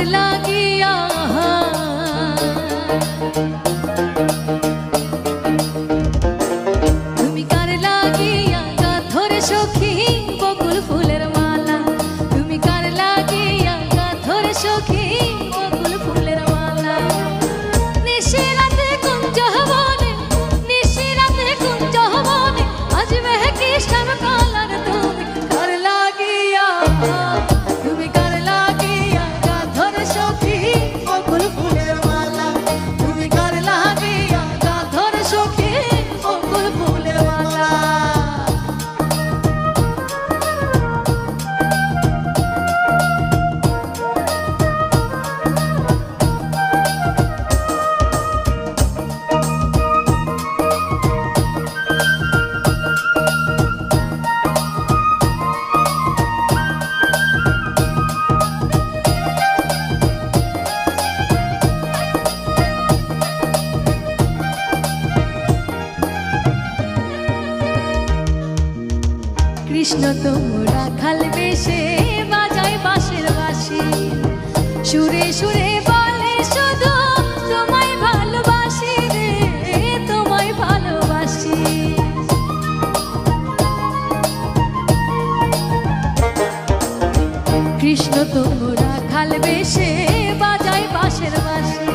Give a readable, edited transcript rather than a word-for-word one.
লাগিয়া তুমি কার লাগিয়া গাথর সখী বকুল ফুলের মালা তুমি কার লাগিয়া গাথর সখী বকুল ফুলের মালা নিশিরাতে কুঞ্জ বনে নিশিরাতে কুঞ্জ বনে আজ মেহকি শ্যামকালার তুমি কার লাগিয়া তুমি কার লাগিয়া গাথর সখী বকুল ফুলের মালা তুমি কার লাগিয়া গাথর সখী বকুল ফুলের মালা কৃষ্ণ তোমরা খাল বেশে বাজায় বাঁশের বাঁশি সুরে সুরে বলে শুধু তোমায় ভালোবাসি রে তোমায় ভালোবাসি কৃষ্ণ তোমরা খাল বেশে বাজায় বাঁশের বাঁশি